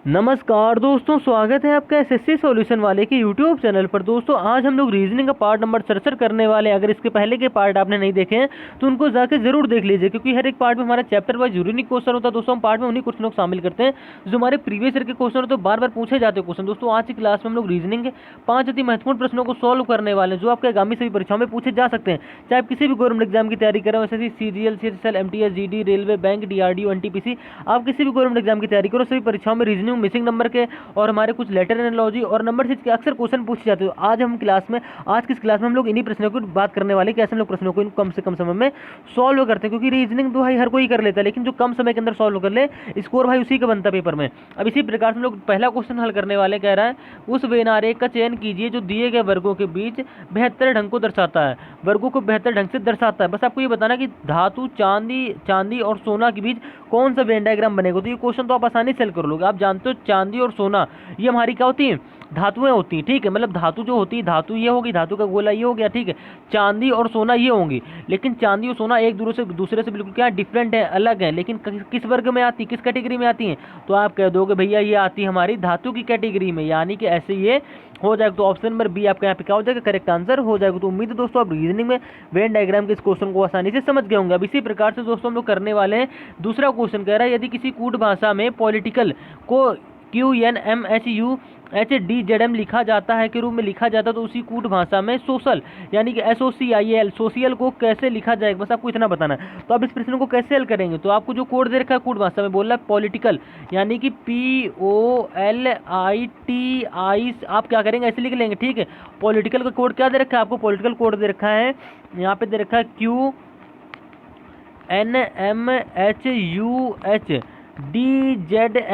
नमस्कार दोस्तों, स्वागत है आपका एसएससी सॉल्यूशन वाले के यूट्यूब चैनल पर। दोस्तों आज हम लोग रीजनिंग का पार्ट नंबर 67 करने वाले हैं। अगर इसके पहले के पार्ट आपने नहीं देखे हैं तो उनको जाकर जरूर देख लीजिए, क्योंकि हर एक पार्ट में हमारा चैप्टर वाइज यूनिक क्वेश्चन होता है। दोस्तों हम पार्ट में उन्हीं क्वेश्चनों को शामिल करते हैं जो हमारे प्रीवियस ईयर के क्वेश्चन होते हैं, बार बार पूछे जाते हैं क्वेश्चन। दोस्तों आज की क्लास में हम लोग रीजनिंग के 5 अति महत्वपूर्ण प्रश्नों को सॉल्व करने वाले हैं, जो आपके आगामी सभी परीक्षाओं में पूछे जा सकते हैं। चाहे आप किसी भी गवर्नमेंट एग्जाम की तैयारी करें, SSC, CGL, CHSL, MTS, GD, railway, bank, DRDO, NTPC, आप किसी भी गवर्नमेंट एग्जाम की तैयारी करो, सभी परीक्षाओं में रीजनिंग, मिसिंग नंबर के और हमारे कुछ लेटर एनालॉजी और नंबर सीरीज के अक्सर क्वेश्चन पूछे जाते हैं। आज हम क्लास में आज की इस क्लास में हम लोग इन्हीं प्रश्नों की बात करने वाले हैं, कैसे हम लोग प्रश्नों को कम से कम समय में सॉल्व करते हैं। क्योंकि रीजनिंग तो भाई हर कोई कर लेता है, लेकिन जो कम समय के अंदर सॉल्व कर ले स्कोर भाई उसी का बनता है पेपर में। अब इसी प्रकार से हम लोग पहला क्वेश्चन हल करने वाले, कह रहा है उस वेनारेख का चयन कीजिए जो दिए गए वर्गों के बीच बेहतर ढंग को दर्शाता है, वर्गों को बेहतर ढंग से दर्शाता है। बस आपको ये बताना कि धातु, चांदी और सोना के बीच कौन सा वेन डायग्राम बनेगा। तो ये क्वेश्चन तो आप आसानी से हल कर लोगे। आप जानते हो चांदी और सोना ये हमारी क्या होती है, धातुएं होती हैं। ठीक है, मतलब धातु जो होती है, धातु ये होगी, धातु का गोला ये हो गया। ठीक है, चांदी और सोना ये होंगी, लेकिन चांदी और सोना एक दूसरे से बिल्कुल क्या डिफरेंट है, अलग है। लेकिन किस वर्ग में आती है, किस कैटेगरी में आती है, तो आप कह दोगे भैया ये आती है हमारी धातु की कैटेगरी में, यानी कि ऐसे ये हो जाएगा। तो ऑप्शन नंबर बी आपका यहाँ पे क्या हो जाएगा, करेक्ट आंसर हो जाएगा। तो उम्मीद है दोस्तों आप रीजनिंग में वेन डायग्राम के इस क्वेश्चन को आसानी से समझ गए होंगे। अब इसी प्रकार से दोस्तों हम लोग करने वाले हैं दूसरा क्वेश्चन। कह रहा है यदि किसी कूट भाषा में पॉलिटिकल को QNMHUHDZM लिखा जाता है के रूप में लिखा जाता है, तो उसी कूट भाषा में सोशल यानी कि SOCIAL सोशल को कैसे लिखा जाएगा, बस आपको इतना बताना है। तो आप इस प्रश्न को कैसे हल करेंगे, तो आपको जो कोड दे रखा है कूट भाषा में, बोल रहा है पॉलिटिकल यानी कि POLITI, आप क्या करेंगे ऐसे लिख लेंगे। ठीक है, पॉलिटिकल का कोड क्या दे रखा है आपको, पॉलिटिकल कोड दे रखा है यहाँ पे, दे रखा है QNMHUHDZM,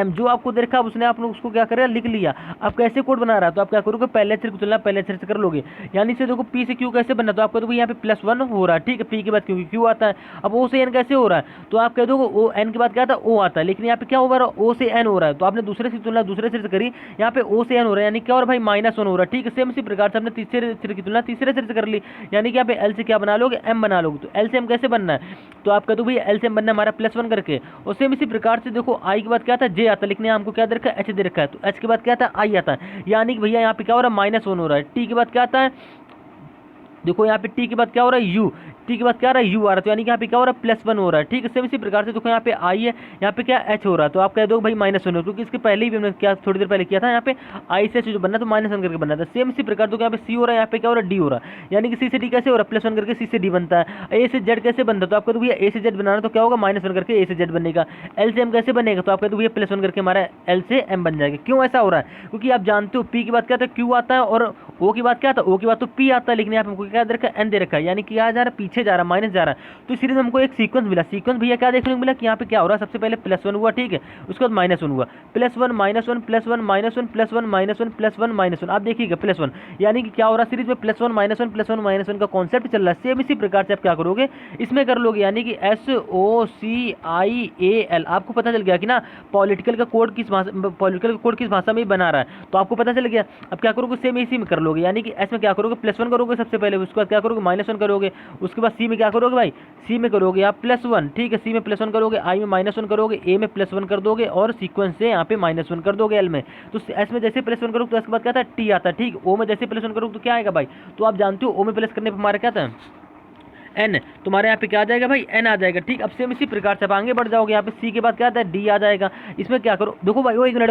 जो आपको दे रखा है उसने आप लोग उसको क्या करेगा, लिख लिया। अब कैसे कोड बना रहा है, तो आप क्या करोगे, पहले अक्षर को तुलना पहले अक्षर से कर लोगे। यानी से देखो P से Q कैसे बनना, तो आप कह दोगे यहाँ पे +1 हो रहा है। ठीक है, P के बाद Q आता है। अब O से N कैसे हो रहा है, तो आप कह दोगे O N के बाद क्या आता है, O आता है। लेकिन यहाँ पे क्या हो रहा है, O से N हो रहा है, तो आपने दूसरे से तुलना दूसरे सिर से करी, यहाँ पे O से N हो रहा है, यानी क्या हो रहा है भाई -1 हो रहा है। ठीक है, सेम इसी प्रकार से आपने तीसरे सिर की तुलना तीसरे सिर से कर ली, यानी कि यहाँ पे L से क्या बना लोगे, M बना लोगे। तो L से M कैसे बनना है, तो आप कह दो भैया L से M बनना है हमारा +1 करके। और सेम इसी प्रकार से देखो I के बाद क्या आता है, J आता है, लेकिन यहाँ हमको क्या दे रखा है, H दे रखा है, तो H के बाद क्या आता है, I आता है। यानी कि भैया यहाँ पे क्या हो रहा है, -1 हो रहा है। T के बाद क्या आता है, देखो यहाँ पे T के बाद क्या हो रहा है, U, T के बाद क्या आ रहा है, U आ रहा है, तो यानी कि यहाँ पे क्या हो रहा है, +1 हो रहा है। ठीक है, सेम इसी प्रकार से देखो यहाँ पे I है, यहाँ पे क्या H हो रहा है, तो आप कह दो भाई -1 हो, क्योंकि इसके पहले ही हमने क्या थोड़ी देर पहले किया था, यहाँ पे I से जो बनना तो -1 करके बनना था। सेम इसी प्रकार देखो यहाँ पे C हो रहा है, यहाँ पे क्या हो रहा है, D हो रहा है, यानी कि C से D कैसे हो रहा है, +1 करके C से D बनता है। A से Z कैसे बनता है, तो आपको तो भैया A से Z बनाना, तो क्या होगा, -1 करके A से Z बनेगा। L से M कैसे बनेगा, तो आप कहते भैया +1 करके हमारा L से M बन जाएगा। क्यों ऐसा हो रहा है, क्योंकि आप जानते हो P के बाद क्या आता है, Q आता है, और O के बाद क्या आता है, O के बाद तो P आता है, लेकिन यहाँ पे हमको क्या दे रखा है, N दे रखा है, यानी कि क्या जा रहा है, पीछे जा रहा है, माइनस जा रहा है। तो इस सीरीज में हमको एक सीक्वेंस मिला। सीक्वेंस भैया क्या देखने को मिला कि यहाँ पे क्या हो रहा है, सबसे पहले +1 हुआ। ठीक है, उसके बाद -1 हुआ, +1 -1 +1 +1 +1 -1 आप देखिएगा +1, यानी कि क्या हो रहा है सीरीज में +1 -1 का कॉन्सेप्ट चल रहा है। सेम इसी प्रकार से आप क्या करोगे, इसमें कर लोगे, यानी कि SOCIAL। आपको पता चल गया कि ना पॉलिटिकल का कोड किस भाषा में बना रहा है, तो आपको पता चल गया। अब क्या करोगे, सेम इसी में कर लोगे, यानी कि S में क्या करोगे, +1 करोगे सबसे पहले, उसके बाद क्या करोगे, -1 करोगे, उसके बाद C में क्या करोगे भाई, C में करोगे आप +1। ठीक है, C में +1 करोगे, I में -1 करोगे, A में +1 कर दोगे, और सीक्वेंस से यहाँ पे -1 कर दोगे L में। तो S में जैसे +1 करोगे तो इसके बाद क्या था, T आता है। ठीक, O में जैसे +1 करोगे तो क्या आएगा भाई, तो आप जानते हो O में प्लस करने पर हमारा क्या था, N, तुम्हारे यहाँ पे क्या आ जाएगा भाई, N आ जाएगा। ठीक, अब सेम इसी प्रकार से आप आगे बढ़ जाओगे, यहाँ पे C के बाद क्या आता है, D आ जाएगा। इसमें क्या करो, देखो भाई वो एक मिनट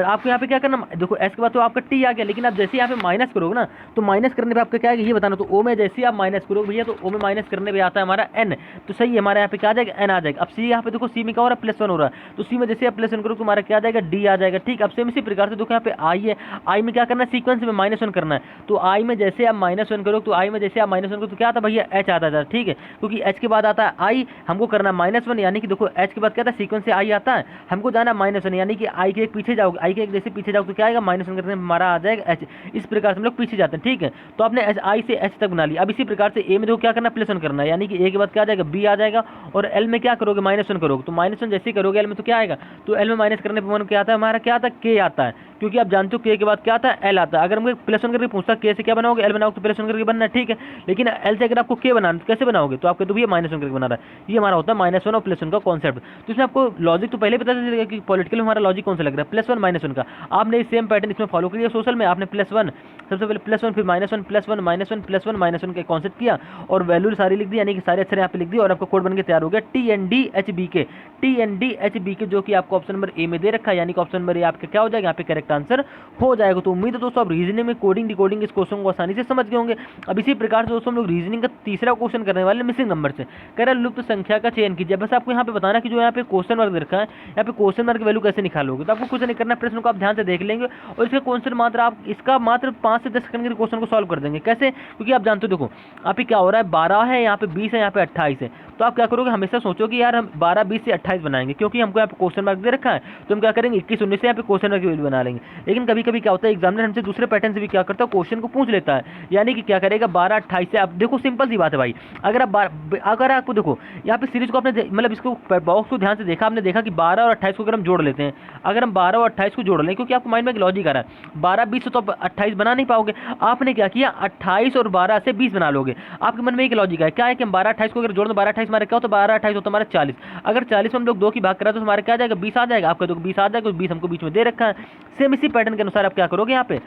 आपको यहाँ पे क्या करना, देखो S के बाद तो आपका T आ गया, लेकिन आप जैसे यहाँ पे माइनस करोगे ना, तो माइनस करने पे आपका क्या आएगा ये बताना। तो O में जैसे आप माइनस करोगे भैया, तो O में माइनस करने पे आता है हमारा N, तो सही है, हमारे यहाँ पे क्या आ जाएगा, N आ जाएगा। अब C यहाँ पे देखो, C में क्या हो रहा है, +1 हो रहा है, तो C में जैसे आप +1 करोगे तो हमारा क्या आ जाएगा, D आ जाएगा। ठीक, अब सेम इसी प्रकार से देखो यहाँ पे I है, I में क्या करना है, सीक्वेंस में -1 करना है, तो I में जैसे आप -1 करोगे, तो I में जैसे आप -1 करोगे तो क्या आता है भैया, H आता है। ठीक है, क्योंकि H के बाद आता है I, हमको करना -1, यानी कि देखो H के बाद क्या था, सीक्वेंस से I आता है, हमको जाना -1, यानी कि I के एक पीछे जाओगे, आई के एक जैसे पीछे जाओगे तो क्या आएगा, -1 करने में हमारा आ जाएगा h। इस प्रकार से हम लोग पीछे जाते हैं, ठीक है। तो आपने आई से h तक बना लिया। अब इसी प्रकार से ए में देखो क्या करना, +1 करना है, यानी कि ए के बाद क्या आ जाएगा, बी आ जाएगा, और एल में क्या करोगे, -1 करोगे। तो -1 जैसे ही करोगे एल में तो क्या आएगा, तो एल में माइनस करने पर क्या आता है, हमारा क्या आता है, के आता है, क्योंकि आप जानते हो के के बाद क्या आता है, एल आता है। अगर हमको +1 करके पूछता के से क्या बनाओगे, एल बनाओगे तो +1 करके बनना है, ठीक है। लेकिन एल से अगर आपको के बनाना तो कैसे बनाओगे, तो आपके तो भैया -1 करके बना रहा है। ये हमारा होता है -1 और +1 का कॉन्सेप्ट। तो इसमें आपको लॉजिक तो पहले पता चलेगा कि पॉलिटिकल में हमारा लॉजिक कौन सा लग रहा है, +1 -1 का। आपने सेम पैटर्न इसमें फॉलो किया, सोशल में आपने +1 सबसे पहले +1 फिर -1 +1 -1 +1 -1 का कॉन्सेप्ट किया और वैल्यू सारी लिख दी, यानी कि सारे अक्षर यहाँ पे लिख दिए और आपका कोड बन के तैयार हो गया TNDHBK। TNDHBK जो कि आपको ऑप्शन नंबर ए में दे रखा है, यानी कि ऑप्शन नंबर ए आपका क्या हो जाएगा, यहाँ पे करेक्ट आंसर हो जाएगा। तो उम्मीद है दोस्तों आप रीजनिंग में कोडिंग डिकोडिंग इस क्वेश्चन को आसानी से समझ गए होंगे। अब इसी प्रकार से दोस्तों हम लोग रीजनिंग का तीसरा क्वेश्चन करने वाले मिसिंग नंबर से। कह रहा है लुप्त संख्या का चयन कीजिए। बस आपको यहाँ पे बताना कि जो यहाँ पे क्वेश्चन मार्क रखा है, यहाँ पे क्वेश्चन मार्क की वैल्यू कैसे निकालोगे। तो आपको कुछ नहीं करना, प्रश्न को आप ध्यान से देख लेंगे और इसका क्वेश्चन मात्र आप इसका मात्र 5 से 10 सेकंड के क्वेश्चन को सॉल्व कर देंगे। कैसे, क्योंकि आप जानते हो देखो आप ही क्या हो रहा है, 12 है, यहाँ पे 20 है, यहाँ पे 28 है। तो आप क्या करोगे, हमेशा सोचो कि यार हम 12, 20 से 28 बनाएंगे, क्योंकि हमको यहाँ पे क्वेश्चन मार्क दे रखा है। तो हम क्या करेंगे, 21, 19 से यहाँ पे क्वेश्चन मार्क की वैल्यू बना लेंगे। लेकिन कभी कभी क्या होता है, एग्जामिनर हमसे दूसरे पैटर्न से भी क्या करता है, क्वेश्चन को पूछ लेता है, यानी कि क्या करेगा 12, 28 से। आप देखो सिंपल सी बात है भाई, अगर आपको देखो यहाँ पे सीरीज को आपने मतलब इसको बॉक्स को ध्यान से देखा, आपने देखा कि 12 और 28 को अगर हम जोड़ लेते हैं, अगर हम 12 और 28 को जोड़ लें, क्योंकि आपको माइंड में एक लॉजिक आ रहा है 12, 20 से तो आप 28 बना नहीं पाओगे। आपने क्या किया, 28 और 12 से 20 बना लोगे। आपके मन में एक लॉजिक है, क्या है कि हम 12, 28 को अगर जोड़ दो, 12, 28 हमारे क्या होता है, 12, 28 होता है हमारा 40। अगर 40 में हम लोग 2 की भाग करा तो हमारे क्या आ जाएगा, 20 आ जाएगा। आपका तो 20 आ जाएगा, 20 हमको बीच में दे रखा है। सेम इसी पैटर्न के अनुसार आप क्या करोगे, यहाँ पे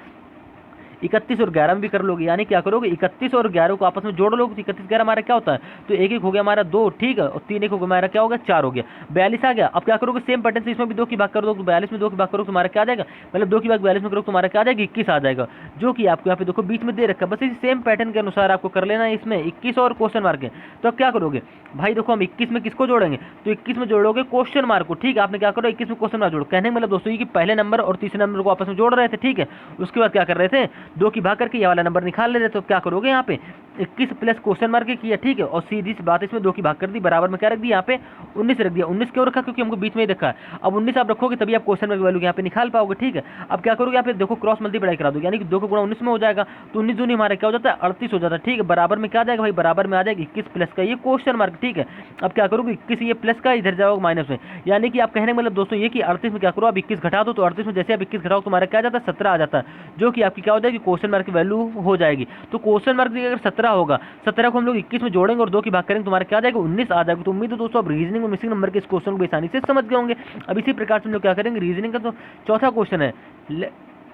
31 और 11 में भी कर लोगे, यानी क्या करोगे 31 और 11 को आपस में जोड़ लोगे। 31, 11 हमारा क्या होता है, तो 1 1 हो गया हमारा 2, ठीक है, और 3 1 हो गया हमारा क्या होगा 4 हो गया, 42 आ गया। अब क्या करोगे, सेम पैटर्न से इसमें भी 2 की भाग कर दो, तो 42 में 2 की भाग करो तुम्हारा क्या आ जाएगा, मतलब 2 की भाग 42 में करो तुम्हारा क्या आ जाएगा, 21 आ जाएगा, जो कि आपको यहाँ पे देखो बीच में दे रखा है। बस इसी सेम पैटर्न के अनुसार आपको कर लेना है। इसमें 21 और क्वेश्चन मार्क है, तो अब क्या करोगे भाई, देखो हम 21 में किसको जोड़ेंगे, तो 21 में जोड़ोगे क्वेश्चन मार्क को, ठीक है। आपने क्या करो 21 में क्वेश्चन मार्क जोड़ो, कहने का मतलब दोस्तों ये कि पहले नंबर और तीसरे नंबर को आपस में जोड़ रहे थे, ठीक है। उसके बाद क्या कर रहे थे, 2 की भाग करके ये वाला नंबर निकाल ले रहे। तो क्या करोगे, यहाँ पे 21 प्लस क्वेश्चन मार्क किया, ठीक है, और सीधी सी बात इसमें 2 की भाग कर दी, बराबर में क्या रख दी, यहाँ पे 19 रख दिया। 19 क्यों रखा, क्योंकि हमको बीच में ही रखा है। अब 19 आप रखोगे तभी आप क्वेश्चन मार्क की वैल्यू यहाँ पे निकाल पाओगे, ठीक है। अब क्या करोगे, यहाँ पे देखो क्रॉस मल्टीप्लाई करा दो, यानी कि 2 को गुणा 19 में हो जाएगा, तो 19 दूनी हमारे क्या हो जाता है 38 हो जाता है, ठीक है। बराबर में क्या आ जाएगा भाई, बराबर में आ जाएगा 21 प्लस का ये क्वेश्चन मार्क, ठीक है। अब क्या करोगे 21 ये प्लस का इधर जाओगे माइनस में, यानी कि आप कहने का मतलब दोस्तों ये कि 38 में क्या करो आप 21 घटा दो, तो 38 में जैसे आप 21 घटाओ तुम्हारा क्या आ जाता है 17 आ जाता है, जो कि आपकी क्या हो जाएगी क्वेश्चन मार्क की वैल्यू हो जाएगी। तो क्वेश्चन मार्क अगर 17 होगा, 17 को हम लोग 21 में जोड़ेंगे और 2 की भाग करेंगे, तुम्हारा क्या आ जाएगा 19 आ जाएगा। तो उम्मीद है दोस्तों आप रीजनिंग में मिसिंग नंबर के इस क्वेश्चन को आसानी से समझ गए होंगे। अब इसी प्रकार से हम लोग क्या करेंगे, रीजनिंग का तो चौथा क्वेश्चन है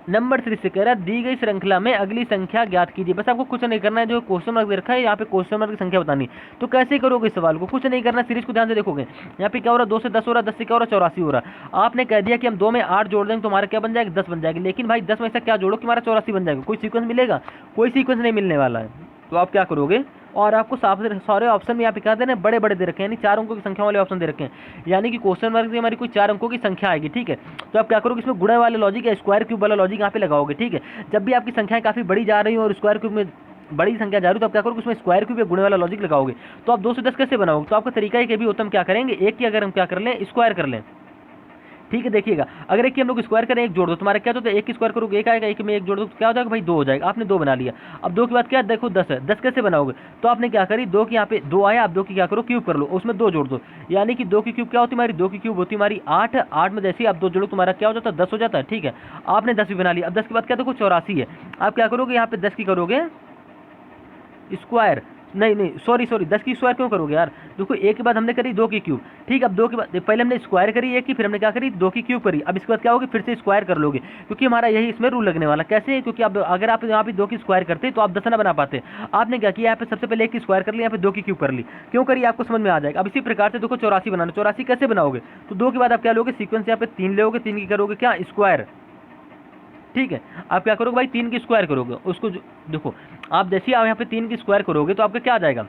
नंबर 3 से कह रहा है दी गई श्रृंखला में अगली संख्या ज्ञात कीजिए। बस आपको कुछ नहीं करना है, जो क्वेश्चन मार्क दे रखा है यहाँ पे क्वेश्चन मार्क की संख्या बतानी। तो कैसे करोगे इस सवाल को, कुछ नहीं करना, सीरीज को ध्यान से देखोगे। यहाँ पे क्या हो रहा है 2 से 10 हो रहा है, 10 से क्या हो रहा है 84 हो रहा है। आपने कह दिया कि हम 2 में 8 जोड़ देंगे तो हमारा क्या बन जाएगा 10 बन जाएगा। लेकिन भाई 10 में ऐसा क्या जोड़ो कि हमारा 84 बन जाएगा, कोई सीक्वेंस मिलेगा, कोई सीक्वेंस नहीं मिलने वाला है। तो आप क्या करोगे, और आपको सारे ऑप्शन में यहाँ पे क्या दे रहे हैं, बड़े बड़े दे रखे हैं, यानी 4 अंकों की संख्या वाले ऑप्शन दे रखे हैं, यानी कि क्वेश्चन मार्क से हमारी कोई 4 अंकों की संख्या आएगी, ठीक है। तो आप क्या करोगे, इसमें गुणा वाले लॉजिक या स्क्वायर क्यूब वाला लॉजिक यहाँ पे लगाओगे, ठीक है। जब भी आपकी संख्याएं काफी बड़ी जा रही हो और स्क्वायर क्यूब में बड़ी संख्या जा रही हो, तो आप क्या करोगे उसमें स्क्वायर क्यूब या गुणे वाला लॉजिक लगाओगे। तो आप 2 से 10 कैसे बनाओगे, तो आपका तरीका एक भी होता है, हम क्या करेंगे एक की अगर हम क्या कर लें स्क्वायर कर लें, ठीक है। देखिएगा अगर एक की हम लोग स्क्वायर करें, एक जोड़ दो, तुम्हारा क्या होता है एक की स्क्वायर करोगे एक आएगा, एक में एक जोड़ दो तो क्या हो जाएगा भाई 2 हो जाएगा। आपने 2 बना लिया। अब 2 के बाद क्या देखो 10 है, 10 कैसे बनाओगे, तो आपने क्या करी 2 की यहाँ पे 2 आया, आप 2 की क्या करो क्यूब कर लो, उसमें 2 जोड़ दो, यानी कि 2 की क्यूब क्या होती है हमारी, 2 की क्यूब होती है हमारी 8, 8 में जैसे ही आप 2 जोड़ो तुम्हारा क्या हो जाता है 10 हो जाता है, ठीक है। आपने 10 भी बना लिया। अब 10 के बाद क्या देखो 84 है, आप क्या करोगे यहाँ पे 10 की करोगे स्क्वायर, नहीं सॉरी 10 की स्क्वायर क्यों करोगे यार, देखो एक के बाद हमने करी 2 की क्यूब, ठीक है। अब 2 के बाद पहले हमने स्क्वायर करी एक की, फिर हमने क्या करी 2 की क्यूब करी। अब इसके बाद क्या होगी फिर से स्क्वायर कर लोगे, क्योंकि हमारा यही इसमें रूल लगने वाला। कैसे है, क्योंकि अब अगर आप यहाँ पे 2 की स्क्वायर करते तो आप 10 ना बना पाते। आपने क्या किया यहाँ पे सबसे पहले 1 की स्क्वायर कर ली, यहाँ पे 2 की क्यूब कर ली, क्यों करी आपको समझ में आ जाएगा। अब इसी प्रकार से देखो 84 बनाना, 84 कैसे बनाओगे, तो 2 के बाद आप क्या लोगे सीक्वेंस यहाँ पे 3 लोगे, 3 की करोगे क्या स्क्वायर, ठीक है। आप क्या करोगे भाई 3 की स्क्वायर करोगे, उसको देखो आप जैसे आप यहाँ पे 3 की स्क्वायर करोगे तो आपका क्या आ जाएगा,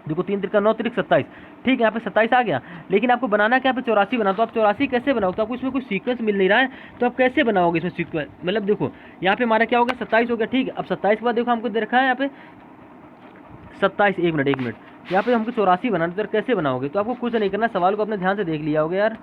देखो 3 3 9 3 27, ठीक है। यहाँ पे 27 आ गया, लेकिन आपको बनाना क्या यहाँ पे 84 बना। तो आप 84 कैसे बनाओगे, तो आपको इसमें कोई सीक्वेंस मिल नहीं रहा है, तो आप कैसे बनाओगे इसमें सीक्वेंस, मतलब देखो यहाँ पे हमारा क्या हो गया 27 हो गया, ठीक है। अब 27 के बाद देखो हमको दे रखा है यहाँ पे 27, एक मिनट यहाँ पे हमको 84 बनाना, तो कैसे बनाओगे, तो आपको कुछ नहीं करना, सवाल को अपने ध्यान से देख लिया होगा यार,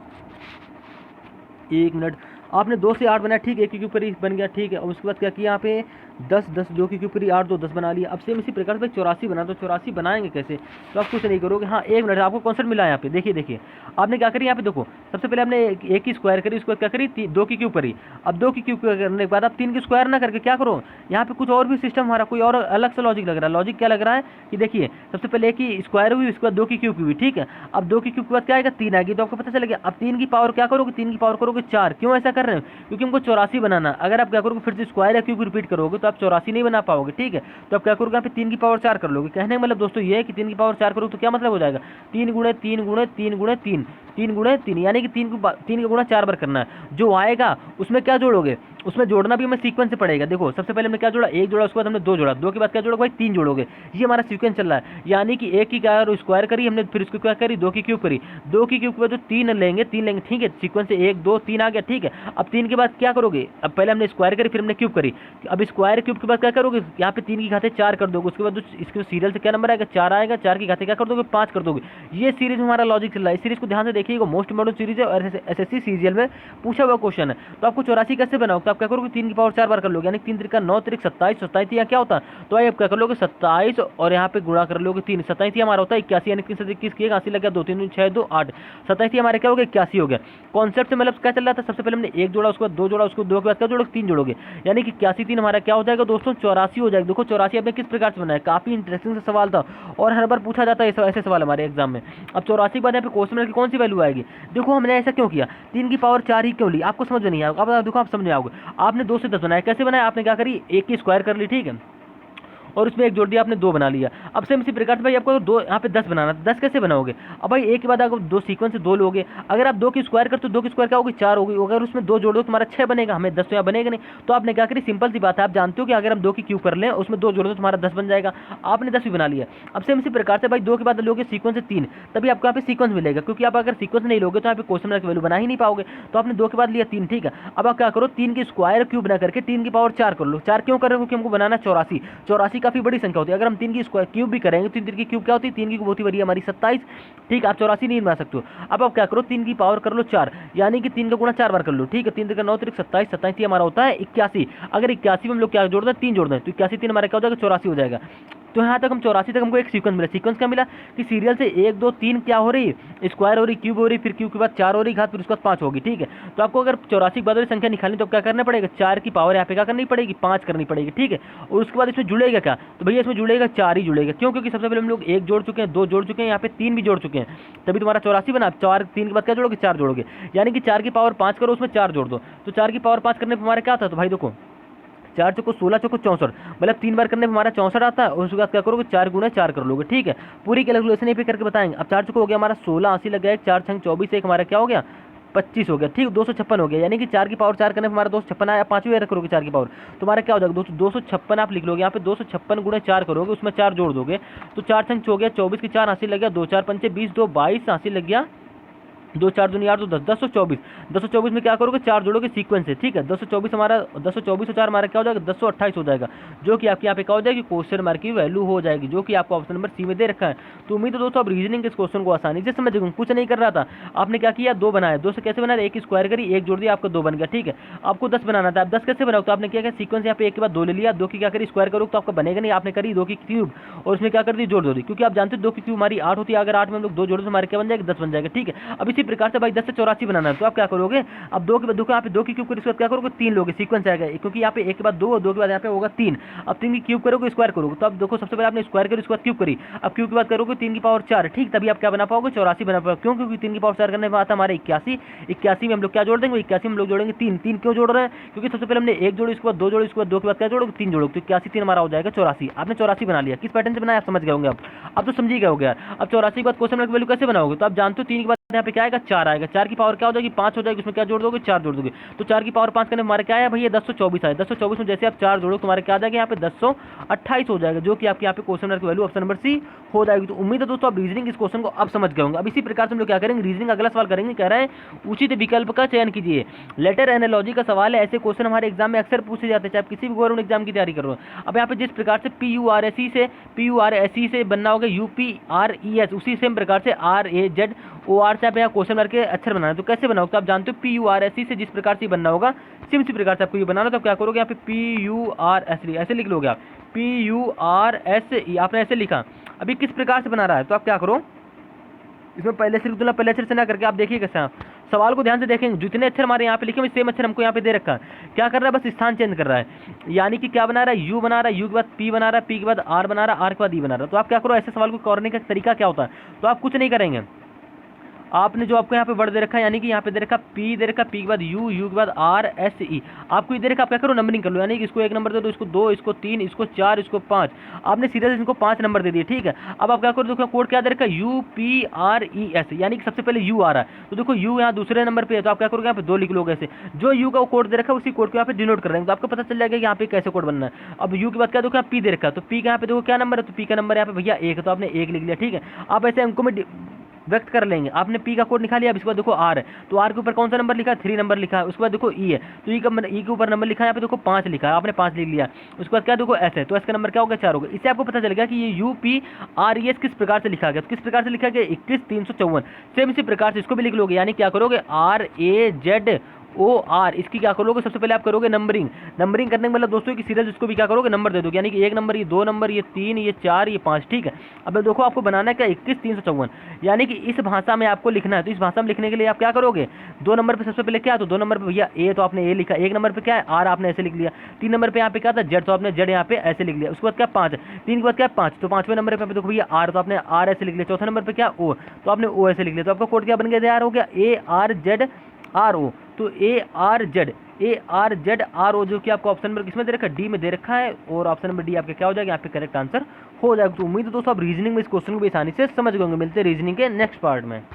एक मिनट। आपने 2 से 8 बनाया, ठीक है, 1 के ऊपर ही बन गया, ठीक है। और उसके बाद क्या किया यहाँ पे 10 10 2 के ऊपर ही 8 2 10 बना लिया। अब सेम इसी प्रकार से 84 बना, तो 84 बनाएंगे कैसे, तो आप कुछ नहीं करोगे। हाँ, 1 मिनट, आपको कॉन्सेप्ट मिला है यहाँ पे, देखिए आपने क्या करी यहाँ पे, देखो सबसे पहले आपने 1 की स्क्वायर करी, उसके बाद क्या करी 2 की क्यूब करी। अब 2 की क्यूब करने के बाद आप 3 की स्क्वायर ना करके क्या करो, यहाँ पे कुछ और भी सिस्टम हमारा कोई और अलग सा लॉजिक लग रहा है। लॉजिक क्या लग रहा है कि देखिए सबसे पहले 1 की स्क्वायर हुई, उसके बाद 2 की क्यूब हुई, ठीक है। अब 2 की क्यूब के बाद क्या आएगा 3 आएगी, तो आपको पता चलेगा। अब 3 की पावर क्या करोगे, 3 की पावर करोगे 4। क्यों ऐसा कर रहे हो, क्योंकि हमको 84 बनाना। अगर आप क्या करोगे फिर से स्क्वायर या क्यूब रिपीट करोगे तो आप 84 नहीं बना पाओगे, ठीक है। तो आप क्या करोगे यहाँ पे 3 की पावर 4 कर लोगे। कहने का मतलब दोस्तों ये है कि 3 की पावर 4 करोगे तो क्या मतलब हो जाएगा 3 गुणे 3 गुणे 3 गुणे 3 3 गुणे 3, यानी कि 3 का गुणा 4 बार करना है। जो आएगा उसमें क्या जोड़ोगे, उसमें जोड़ना भी हमें सीक्वेंस से पड़ेगा। देखो सबसे पहले हमने क्या जोड़ा, 1 जोड़ा, उसके बाद हमने 2 जोड़ा, 2 के बाद क्या जोड़ा भाई 3 जोड़ोगे। ये हमारा सीक्वेंस चल रहा है, यानी कि 1 की क्या स्क्वायर करी हमने, फिर उसको क्या करी 2 की क्यूब करी, 2 की क्यूब के बाद जो 3 लेंगे, ठीक है, सीक्वेंस से 1 2 3 आ गया, ठीक है। अब 3 के बाद क्या करोगे, अब पहले हमने स्क्वायर करी फिर हमने क्यूब करी। अब स्क्वायर क्यूब के बाद क्या करोगे, यहाँ पे 3 की घाते 4 कर दोगे, उसके बाद इसके सीरियल से क्या नंबर आएगा 4 आएगा, 4 की घाते क्या कर दोगे 5 कर दोगे। ये सीरीज हमारा लॉजिक चल रहा है। इस सीरीज को ध्यान से देखिएगा, मोस्ट इंपोर्टेंट सीरीज है और एसएससी सीजीएल में पूछा हुआ क्वेश्चन है। तो आपको 84 कैसे बनाओ, तो आप क्या करोगे 3 की पावर 4 बार कर लोगे, यानी 3 त्रिका 9 त्रिक 27, 27 यहाँ क्या होता है, तो आप क्या कर लोगे 27 और यहाँ पे गुणा कर लोगे 3, 27 हमारा होता है 81, यानी 3 से 21 किया 80 लग गया, 2 3 6 2 8, 27 हमारे क्या हो गया 81 हो गया। कॉन्सेप्ट से मतलब क्या चल रहा था, सबसे पहले हमने 1 जोड़ा, उसके बाद 2 जोड़ा, उसको 2 के बाद क्या जोड़ोगे 3 जोड़ोगे, यानी कि 81 3 हमारा क्या हो जाएगा दोस्तों 84 हो जाएगा। देखो 84 आपने किस प्रकार से बनाया, काफी इंटरेस्टिंग सा सवाल था और हर बार पूछा जाता है ऐसे सवाल हमारे एग्जाम में। अब 84 के बाद यहाँ पे क्वेश्चन मार्क की कौन सी वैल्यू आएगी, देखो हमने ऐसा क्यों किया, 3 की पावर 4 ही क्यों ली, आपको समझ में नहीं आएगा। अब देखो आप समझ में आओगे, आपने 2 से 10 बनाया, कैसे बनाया, आपने क्या करी 1 की स्क्वायर कर ली, ठीक है, और उसमें 1 जोड़ दिया, आपने 2 बना लिया। अब सेम इसी प्रकार से भाई आपको 2 यहाँ पे 10 बनाना, 10 कैसे बनाओगे, अब भाई एक के बाद आप 2 सीक्वेंस से 2 लोगे, अगर आप 2 की स्क्वायर करते तो 2 की स्क्वायर क्या होगी 4 होगी, अगर उसमें 2 जोड़ दो तुम्हारा 6 बनेगा, हमें 10 तो यहाँ बनेगा नहीं। तो आपने क्या करी, सिंपल सी बात है, आप जानते हो कि अगर हम 2 की क्यूब कर लें उसमें 2 जोड़ दो तुम्हारा 10 बन जाएगा, आपने 10 भी बना लिया। अब सेम इसी प्रकार से भाई 2 के बाद लोगे सीक्वेंस से 3, तभी आपको यहाँ पे सीक्वेंस मिलेगा, क्योंकि आप अगर सीक्वेंस नहीं लोगे तो यहाँ पे क्वेश्चन मार्क की वैल्यू बना ही नहीं पाओगे। तो आपने 2 के बाद लिया 3, ठीक है। अब आप क्या करो 3 की स्क्वायर क्यूब ना करके 3 की पावर 4 कर लो। 4 क्यों कर रहे हो, क्योंकि हमको बनाना 84, 84 काफी बड़ी संख्या होती है। अगर हम 3 की स्क्वायर क्यूब भी करेंगे तो 3 की क्यूब क्या होती है, 3 की बहुत ही बड़ी हमारी 27, ठीक है। आप 84 नहीं बना सकते हो। अब आप क्या करो 3 की पावर कर लो 4, यानी कि 3 का गुणा 4 बार कर लो, ठीक है। 3 का 9 त्रिक 27, 27 हमारा होता है 81। अगर 81 में हम लोग क्या जोड़ दें 3 जोड़ दें तो 81 3 हमारा क्या हो जाएगा 84 हो जाएगा। तो यहाँ तक हम 84 तक हमको एक सीक्वेंस मिला। सीक्वेंस क्या मिला कि सीरियल से 1 2 3 क्या हो रही है, स्क्वायर हो रही, क्यूब हो रही, फिर क्यूब के बाद 4 हो रही घात, फिर उसके बाद 5 होगी, ठीक है। तो आपको अगर 84 की बाद वाली संख्या निकालनी तो क्या करना पड़ेगा, 4 की पावर यहाँ पे क्या करनी पड़ेगी 5 करनी पड़ेगी, ठीक है। और उसके बाद इसमें जुड़ेगा क्या, तो भैया इसमें जुड़ेगा 4 ही जुड़ेगा। क्यों, क्योंकि सबसे पहले हम लोग 1 जोड़ चुके हैं, 2 जोड़ चुके हैं, यहाँ पे 3 भी जोड़ चुके हैं, तभी तुम्हारा 84 बना। 4 3 के बाद क्या जोड़ोगे 4 जोड़ोगे, यानी कि 4 की पावर 5 करो उसमें 4 जोड़ दो। तो 4 की पावर 5 करने पर हमारा क्या था, तो भाई देखो 4 चौको 16 चौको 64, मतलब 3 बार करने पर हमारा 64 आता है। और उसके बाद क्या करोगे 4 गुना 4 कर लोगे, ठीक है। पूरी कैलकुलेशन ये पे करके बताएंगे। अब 4 चौको हो गया हमारा 16, 80 लग गया, 4 छंग 24, एक हमारा क्या हो गया 25 हो गया, ठीक। 256 हो गया, यानी कि 4 की पावर 4 करने पर हमारा 256 आया। 5वीं रख करोगे 4 की पावर, तुम्हारा क्या हो जाएगा दोस्तों 256 आप लिख लोगे यहाँ पे। 256 गुणे 4 करोगे, उसमें 4 जोड़ दोगे तो 4 छंग हो गया 24 की 4 80 लग गया, 2 4 पंचे 20, 2 22 80 लग गया, 2 4 दूनी 8 तो 10, 1024। 1024 में क्या करोगे 4 जोड़ोगे सीक्वेंस से, ठीक है। 1024 हमारा 1024 और 4 हमारा क्या हो जाएगा 1028 हो जाएगा, जो कि आपके यहाँ पे क्या हो जाएगी क्वेश्चन मार्क की वैल्यू हो जाएगी, जो कि आपको ऑप्शन नंबर सी में दे रखा है। तो उम्मीद है दोस्तों आप रीजनिंग के इस क्वेश्चन को आसानी से समझ गए। कुछ नहीं कर रहा था, आपने क्या किया 2 बनाया, 2 से कैसे बनाया 1 स्क्वायर करी, 1 जोड़ दिया, आपका 2 बन गया, ठीक है। आपको 10 बनाना था, आप 10 कैसे बनाओ, तो आपने क्या किया सीक्वेंस यहाँ पे 1 के बाद 2 ले लिया, 2 की क्या करी स्क्वायर करो तो आपका बनेगा नहीं, आपने करी 2 की क्यूब और उसमें क्या कर दी जोड़ दो दी, क्योंकि आप जानते हो 2 की क्यूब हमारी 8 होती है, अगर 8 में हम लोग 2 जोड़े तो हमारे क्या बन जाएगा 10 बन जाएगा, ठीक है। अब इसी प्रकार से भाई 10 से 84 बनाना है, तो आप क्या करोगे अब 2 के बाद यहाँ पे 2 की क्यूब करोगे, क्या करोगे 3 लोगे, सीक्वेंस आएगा, क्योंकि यहाँ पे 1 के बाद 2 2 के बाद यहाँ पे होगा 3। अब 3 की क्यूब करोगे स्क्वायर करोगे, तो अब देखो सबसे पहले आपने स्क्वायर करी उसके बाद क्यूब करी, अब क्यूब के बाद करोगे 3 की पावर 4, ठीक, तभी आप क्या बना पाओगे 84 बना पाओगे। क्यों, क्योंकि 3 की पावर 4 करने में आता हमारे 81, 81 में हम लोग क्या जोड़ देंगे 81 में हम लोग जोड़ेंगे 3, 3 क्यों जोड़ रहे हैं, क्योंकि सबसे पहले हमने 1 जोड़ी उसके बाद 2 जोड़ी उसके बाद 2 के बाद क्या जोड़ोगे 3 जोड़ोगे, तो 81 3 हमारा हो जाएगा 84। आपने 84 बना लिया, किस पैटर्न से बनाया आप समझ गए होंगे। अब तो समझ ही गए होगे यार। अब 84 के बाद क्वेश्चन मार्क की वैल्यू कैसे बनाओगे, तो आप जानते हो 3 के बाद यहाँ पे क्या आएगा 4 आएगा, 4 की पावर क्या हो जाएगी 5 हो जाएगी, उसमें क्या जोड़ दोगे 4 जोड़ दोगे, तो 4 की पावर 5 करने हमारे क्या आया भैया 1024 आया। 1024 में जैसे आप 4 जोड़ो तुम्हारे क्या आ जाएगा यहाँ पे 1028 हो जाएगा, जो कि आपके यहाँ पे क्वेश्चन मार्क की वैल्यू ऑप्शन नंबर सी हो जाएगी। तो उम्मीद है दोस्तों आप रीजनिंग इस क्वेश्चन को अब समझ गए होंगे। अब इसी प्रकार से हम लोग क्या करेंगे रीजनिंग अगला सवाल करेंगे, कह रहे हैं उचित विकल्प का चयन कीजिए। लेटर एनालॉजी का सवाल है, ऐसे क्वेश्चन हमारे एग्जाम में अक्सर पूछे जाते हैं, चाहे आप किसी भी गवर्नमेंट एग्जाम की तैयारी कर रहे हो। अब यहाँ पे जिस प्रकार से PURSE से बनना होगा UPRES, उसी सेम प्रकार से RAZOR प्रकार से आप यहाँ क्वेश्चन मार्क के अक्षर बनाना है। तो कैसे बनाओगे, तो आप जानते हो PURSE से जिस प्रकार से बनना होगा सेम इसी प्रकार से आपको ये बनाना। तो क्या करोगे, यहाँ पे PURSE ऐसे लिख लोगे आप, PURSE आपने ऐसे लिखा। अभी किस प्रकार से बना रहा है, तो आप क्या करो, इसमें पहले से लिख, पहले अक्षर से ना करके आप देखिए कैसा सवाल को ध्यान से देखेंगे। जितने अक्षर हमारे यहाँ पे लिखे हुए सेम अक्षर हमको यहाँ पे दे रखा है। क्या कर रहा है, बस स्थान चेंज कर रहा है, यानी कि क्या बना रहा है, यू बना रहा है, यू के बाद पी बना रहा है, पी के बाद आर बना रहा है, आर के बाद ई बना रहा है। तो आप क्या करो, ऐसे सवाल को करने का तरीका क्या होता है, तो आप कुछ नहीं करेंगे, आपने जो आपको यहाँ पे वर्ड दे रखा है, यानी कि यहाँ पे दे रखा पी दे रखा, पी के बाद यू, यू के बाद आर एस ई, आपको ये दे रखा, आप क्या करो नंबरिंग कर लो, यानी कि इसको 1 नंबर दे दो, इसको 2, इसको 3, इसको 4, इसको 5, आपने सीधे इनको 5 नंबर दे दिए, ठीक है। अब आप क्या करो, देखो कोड क्या दे रखा है, UPRES, यानी कि सबसे पहले यू आ रहा है, तो देखो यू यहाँ दूसरे नंबर पे है, तो आप क्या करोगे, यहाँ पे 2 लिख लोगे ऐसे, जो यू का कोड दे रखा है उसी कोड को यहाँ पे डिनोट कर रहे हैं, तो आपको पता चल जाएगा कि यहाँ पे कैसे कोड बनना है। अब यू के बाद क्या देखो, यहाँ पी दे रखा है, तो पी का यहाँ पे देखो क्या नंबर है, तो पी का नंबर यहाँ पे भैया 1 है, तो आपने 1 लिख लिया, ठीक है। आप ऐसे अंकों में व्यक्त कर लेंगे, आपने पी का कोड निकाल लिया। अब इसके बाद देखो आर है, तो आर के ऊपर कौन सा नंबर लिखा है, 3 नंबर लिखा है। उसके बाद देखो ई है, तो ई के ऊपर नंबर लिखा है, यहाँ पे देखो 5 लिखा है, आपने 5 लिख लिया। उसके बाद क्या देखो एस है, तो एस का नंबर क्या होगा, 4 होगा। इससे आपको पता चलेगा कि ये UPRES किस प्रकार से लिखा गया, तो किस प्रकार से लिखा गया, 21,354। सेम इसी प्रकार से इसको भी लिख लोगे, यानी क्या करोगे, RAZOR, इसकी क्या करोगे, सबसे पहले आप करोगे नंबरिंग। नंबरिंग करने का मतलब दोस्तों कि सीधा इसको भी क्या करोगे, नंबर दे दोगे, यानी कि 1 नंबर, ये 2 नंबर, ये 3, ये 4, ये 5, ठीक है। अब देखो आपको बनाना है क्या, 21,354, यानी कि इस भाषा में आपको लिखना है। तो इस भाषा में लिखने के लिए आप क्या करोगे, 2 नंबर पे सबसे पहले क्या, तो 2 नंबर पे भैया ए, तो आपने ए लिखा। 1 नंबर पे क्या है, आर, आपने ऐसे लिख लिया। 3 नंबर पे यहाँ पे क्या था, जेड, तो आपने जेड यहाँ पे ऐसे लिख लिया। उसके बाद क्या 5, 3 के बाद क्या 5, तो 5वें नंबर पे देखो भैया आर, तो आपने आर ऐसे लिख लिया। चौथे नंबर पे क्या ओ, तो आपने ओ ऐसे लिख लिया। तो आपका कोड क्या बन गया, तैयार हो गया, ARZRO। तो ARZRO जो कि आपको ऑप्शन नंबर किसमें दे रखा है, डी में दे रखा है, और ऑप्शन नंबर डी आपका क्या हो जाएगा, यहाँ पे करेक्ट आंसर हो जाएगा। तो उम्मीद है दोस्तों आप रीजनिंग में इस क्वेश्चन को भी आसानी से समझ गए होंगे। मिलते हैं रीजनिंग के नेक्स्ट पार्ट में।